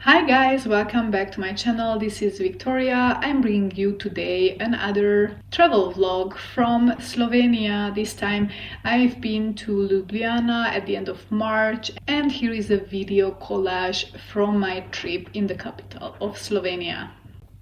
Hi guys, welcome back to my channel. This is Victoria. I'm bringing you today another travel vlog from Slovenia. This time I've been to Ljubljana at the end of March, and here is a video collage from my trip in the capital of Slovenia.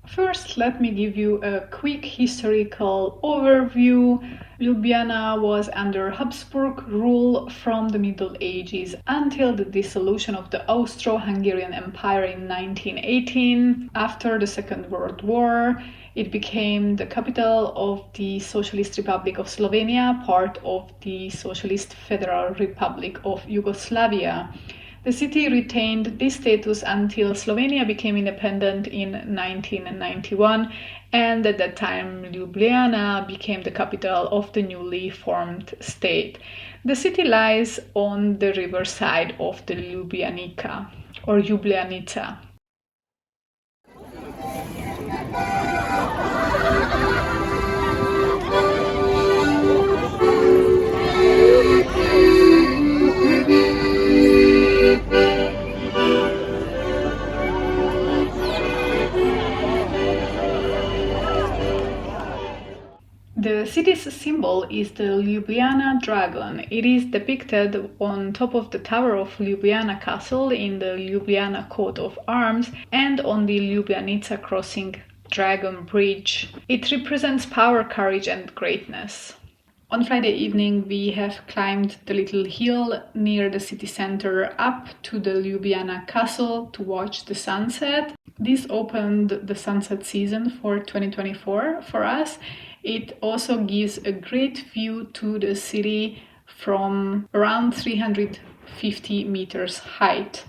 First, let me give you a quick historical overview. Ljubljana was under Habsburg rule from the Middle Ages until the dissolution of the Austro-Hungarian Empire in 1918. After the Second World War, it became the capital of the Socialist Republic of Slovenia, part of the Socialist Federal Republic of Yugoslavia. The city retained this status until Slovenia became independent in 1991, and at that time Ljubljana became the capital of the newly formed state. The city lies on the riverside of the Ljubljanica or Ljubljanica. The city's symbol is the Ljubljana dragon. It is depicted on top of the tower of Ljubljana Castle in the Ljubljana coat of arms and on the Ljubljanica crossing dragon bridge. It represents power, courage and greatness. On Friday evening we have climbed the little hill near the city center up to the Ljubljana Castle to watch the sunset. This opened the sunset season for 2024 for us. It also gives a great view to the city from around 350 meters height.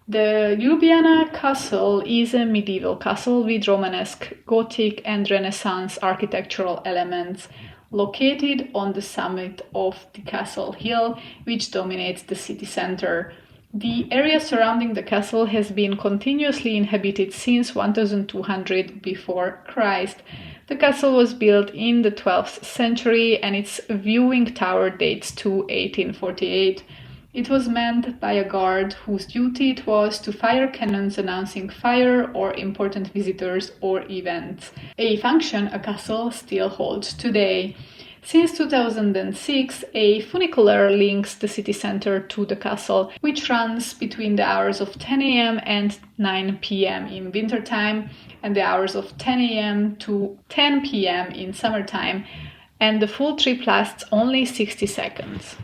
The Ljubljana Castle is a medieval castle with Romanesque, Gothic and Renaissance architectural elements, located on the summit of the castle hill, which dominates the city center. The area surrounding the castle has been continuously inhabited since 1200 before Christ. The castle was built in the 12th century and its viewing tower dates to 1848. It was manned by a guard whose duty it was to fire cannons announcing fire or important visitors or events, a function a castle still holds today. Since 2006, a funicular links the city center to the castle, which runs between the hours of 10 a.m. and 9 p.m. in wintertime and the hours of 10 a.m. to 10 p.m. in summertime, and the full trip lasts only 60 seconds.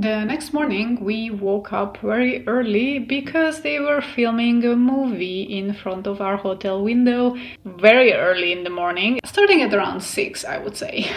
The next morning we woke up very early because they were filming a movie in front of our hotel window very early in the morning, starting at around 6, I would say.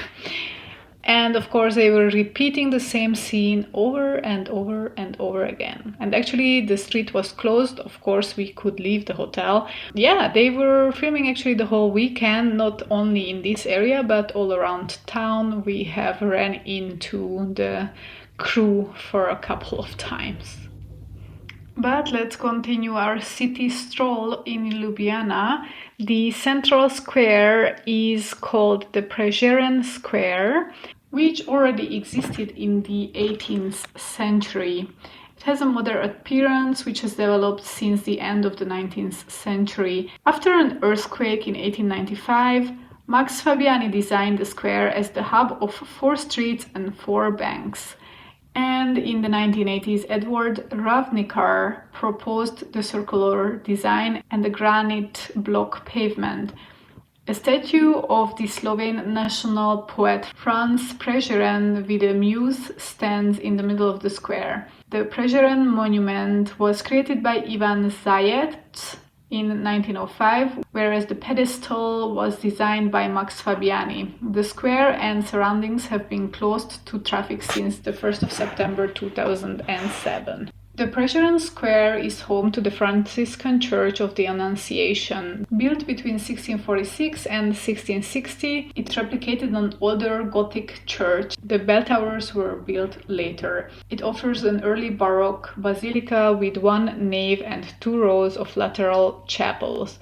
And of course they were repeating the same scene over and over and over again. And actually the street was closed. Of course we could leave the hotel. Yeah, they were filming actually the whole weekend, not only in this area but all around town. We have ran into the crew for a couple of times. But let's continue our city stroll in Ljubljana. The central square is called the Prešeren Square, which already existed in the 18th century. It has a modern appearance which has developed since the end of the 19th century. After an earthquake in 1895, Max Fabiani designed the square as the hub of 4 streets and 4 banks. And in the 1980s, Edward Ravnikar proposed the circular design and the granite block pavement. A statue of the Slovene national poet Franz Prešeren with a muse stands in the middle of the square. The Prešeren monument was created by Ivan Zajec in 1905, whereas the pedestal was designed by Max Fabiani. The square and surroundings have been closed to traffic since the 1st of September 2007. The Prešeren Square is home to the Franciscan Church of the Annunciation. Built between 1646 and 1660, it replicated an older Gothic church. The bell towers were built later. It offers an early Baroque basilica with 1 nave and 2 rows of lateral chapels.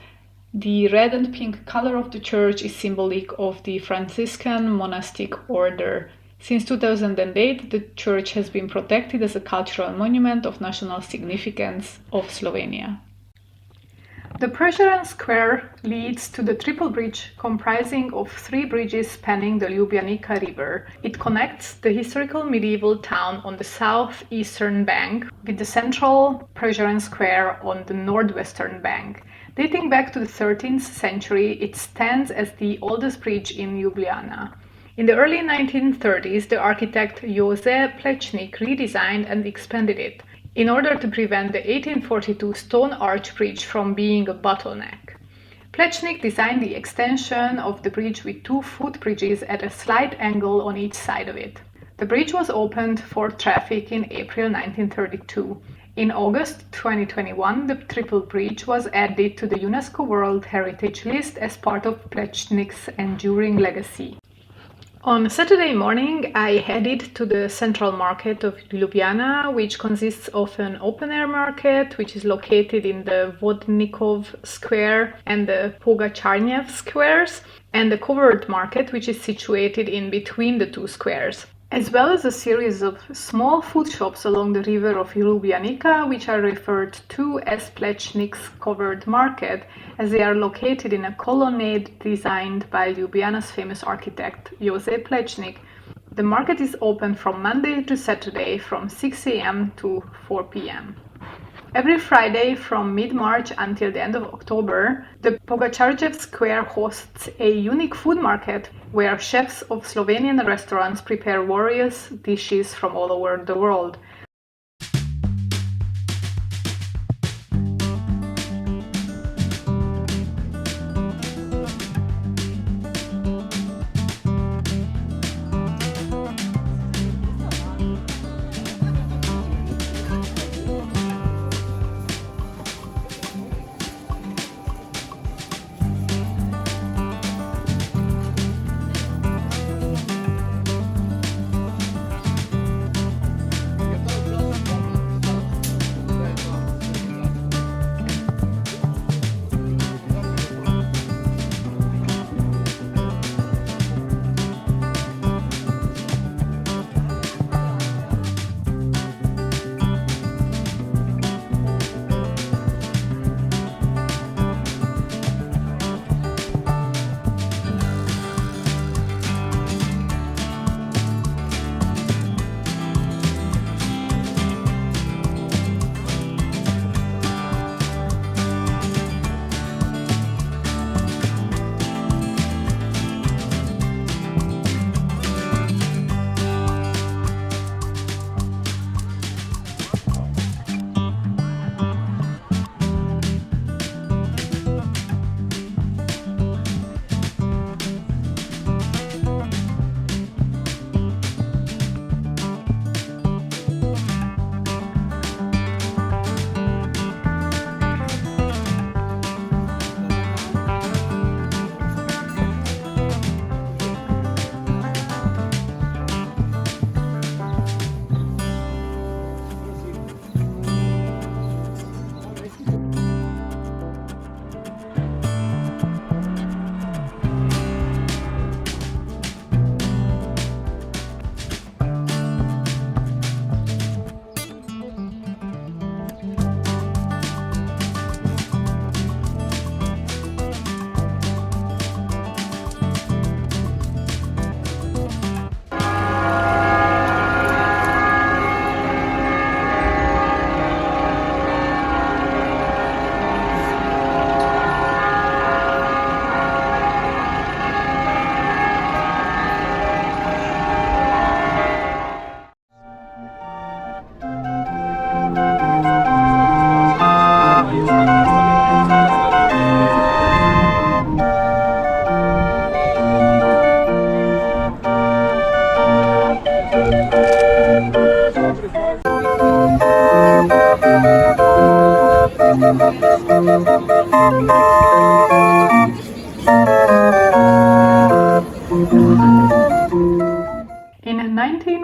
The red and pink color of the church is symbolic of the Franciscan monastic order. Since 2008, the church has been protected as a cultural monument of national significance of Slovenia. The Prešeren Square leads to the triple bridge comprising of 3 bridges spanning the Ljubljanica River. It connects the historical medieval town on the southeastern bank with the central Prešeren Square on the northwestern bank. Dating back to the 13th century, it stands as the oldest bridge in Ljubljana. In the early 1930s, the architect Jože Plečnik redesigned and expanded it in order to prevent the 1842 stone arch bridge from being a bottleneck. Plečnik designed the extension of the bridge with 2 footbridges at a slight angle on each side of it. The bridge was opened for traffic in April 1932. In August 2021, the triple bridge was added to the UNESCO World Heritage List as part of Plečnik's enduring legacy. On Saturday morning, I headed to the central market of Ljubljana, which consists of an open-air market, which is located in the Vodnikov Square and the Pogačarnjev squares, and the covered market, which is situated in between the 2 squares, as well as a series of small food shops along the river of Ljubljanica, which are referred to as Plečnik's covered market, as they are located in a colonnade designed by Ljubljana's famous architect Jože Plečnik. The market is open from Monday to Saturday from 6 a.m. to 4 p.m. Every Friday from mid-March until the end of October, the Pogačarnjev Square hosts a unique food market where chefs of Slovenian restaurants prepare various dishes from all over the world.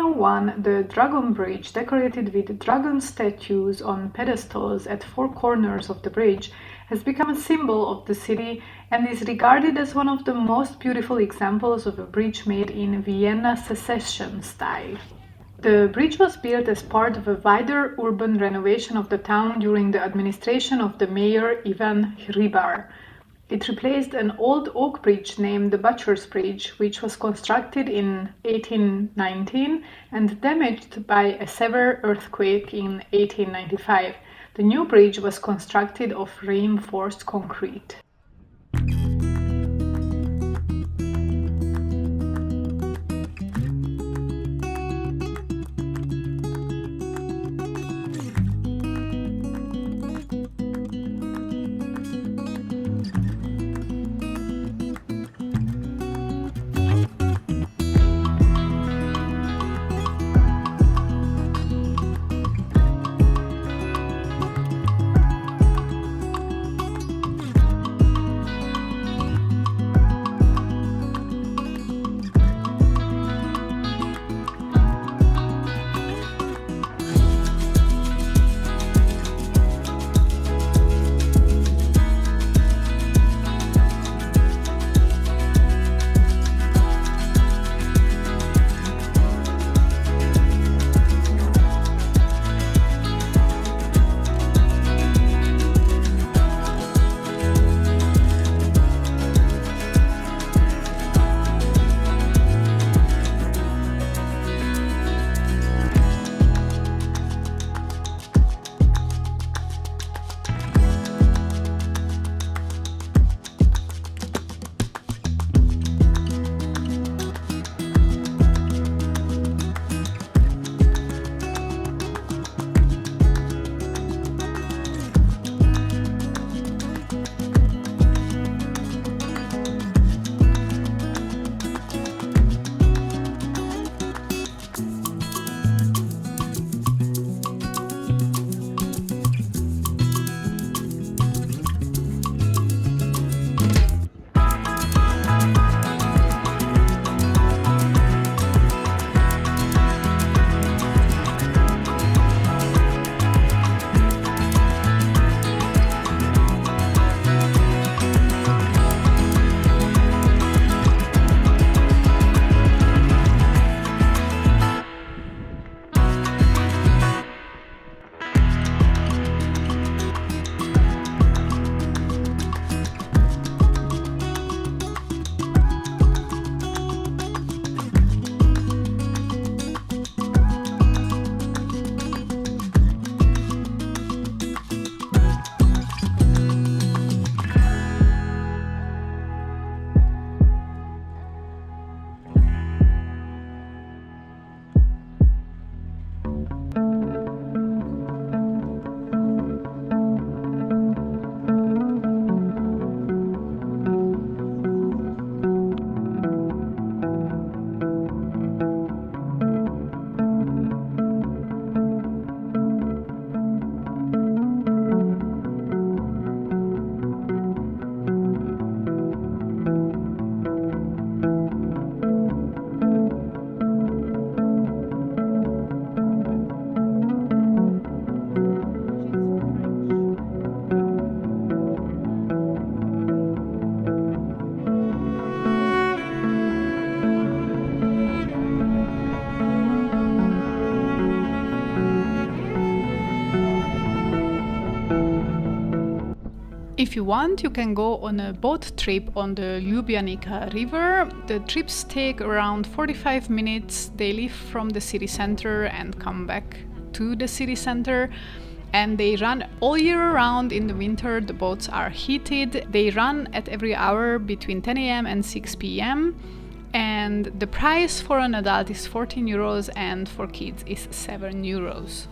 1901, the Dragon Bridge, decorated with dragon statues on pedestals at four corners of the bridge, has become a symbol of the city and is regarded as one of the most beautiful examples of a bridge made in Vienna Secession style. The bridge was built as part of a wider urban renovation of the town during the administration of the mayor Ivan Hribar. It replaced an old oak bridge named the Butcher's Bridge, which was constructed in 1819 and damaged by a severe earthquake in 1895. The new bridge was constructed of reinforced concrete. If you want, you can go on a boat trip on the Ljubljana river. The trips take around 45 minutes. They leave from the city center and come back to the city center. And they run all year round. In the winter, the boats are heated. They run at every hour between 10 a.m. and 6 p.m. And the price for an adult is 14 euros and for kids is 7 euros.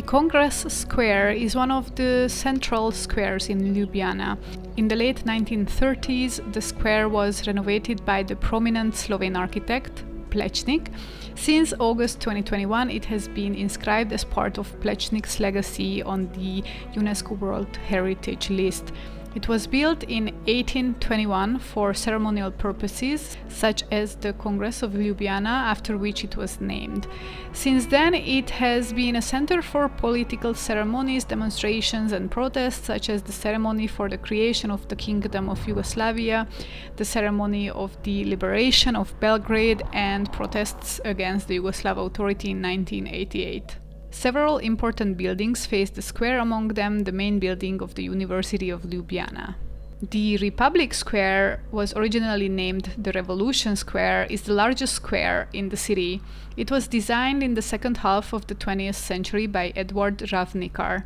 Congress Square is one of the central squares in Ljubljana. In the late 1930s, the square was renovated by the prominent Slovene architect, Plečnik. Since August 2021, it has been inscribed as part of Plečnik's legacy on the UNESCO World Heritage List. It was built in 1821 for ceremonial purposes, such as the Congress of Ljubljana, after which it was named. Since then, it has been a center for political ceremonies, demonstrations and protests, such as the ceremony for the creation of the Kingdom of Yugoslavia, the ceremony of the liberation of Belgrade, and protests against the Yugoslav Authority in 1988. Several important buildings face the square, among them the main building of the University of Ljubljana. The Republic Square was originally named the Revolution Square, is the largest square in the city. It was designed in the second half of the 20th century by Edward Ravnikar.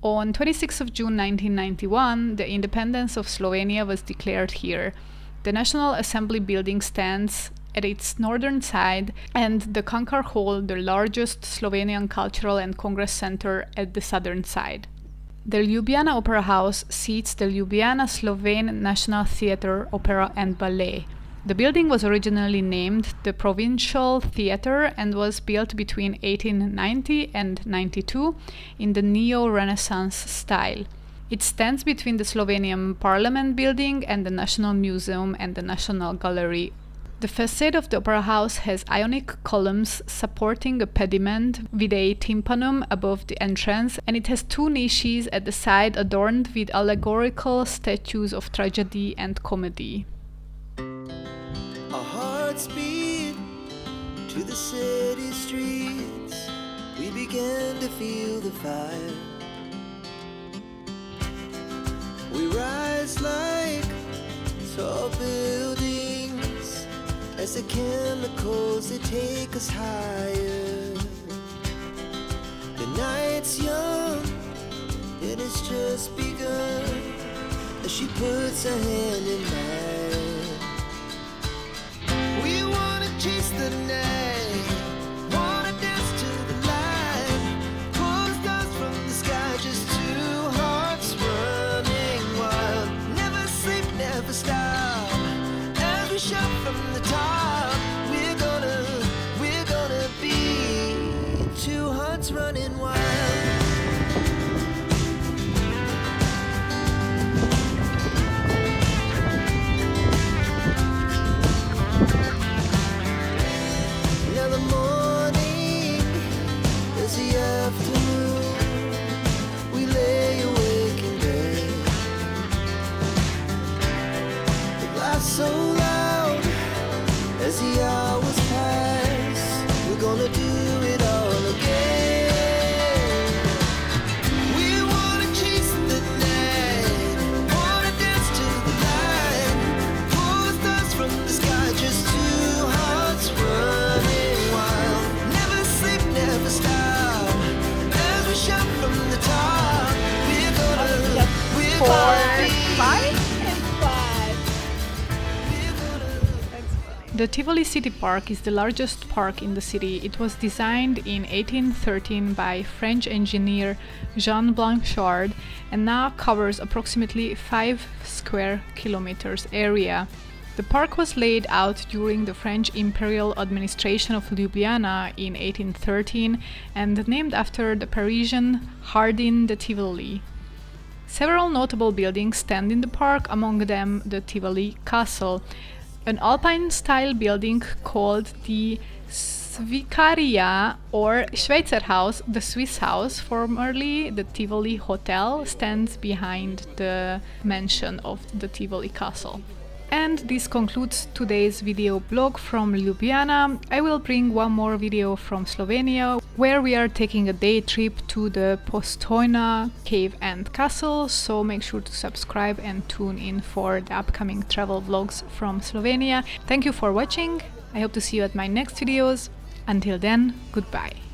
On 26 of June 1991, the independence of Slovenia was declared here. The National Assembly building stands at its northern side, and the Cankar Hall, the largest Slovenian cultural and congress center, at the southern side. The Ljubljana Opera House seats the Ljubljana Slovene National Theatre, Opera and Ballet. The building was originally named the Provincial Theatre and was built between 1890 and 92 in the Neo-Renaissance style. It stands between the Slovenian Parliament building and the National Museum and the National Gallery. The facade of the opera house has Ionic columns supporting a pediment with a tympanum above the entrance, and it has two niches at the side adorned with allegorical statues of tragedy and comedy. Our hearts beat to the city streets. We began to feel the fire. We rise like tall buildings as the chemicals, they take us higher. The night's young, and it's just begun, as she puts her hand in mine. We wanna chase the night, wanna dance to the light, pull the stars from the sky, just two hearts running wild. Never sleep, never stop, as we shout from the top. We're gonna be two hearts running wild. Now the morning is the afternoon. We lay awake in bed. The glass so loud as the hours pass, we're gonna do it all again. We wanna chase the night, wanna dance to the light, pull the stars from the sky, just two hearts running wild. Never sleep, never stop, as we shout from the top. We're gonna be The Tivoli City Park is the largest park in the city. It was designed in 1813 by French engineer Jean Blanchard and now covers approximately 5 square kilometers area. The park was laid out during the French imperial administration of Ljubljana in 1813 and named after the Parisian Jardin de Tivoli. Several notable buildings stand in the park, among them the Tivoli Castle, an Alpine-style building called the Svicaria or Schweizerhaus, the Swiss house, formerly the Tivoli Hotel, stands behind the mansion of the Tivoli Castle. And this concludes today's video blog from Ljubljana. I will bring one more video from Slovenia, where we are taking a day trip to the Postojna cave and castle, so make sure to subscribe and tune in for the upcoming travel vlogs from Slovenia. Thank you for watching. I hope to see you at my next videos. Until then, goodbye.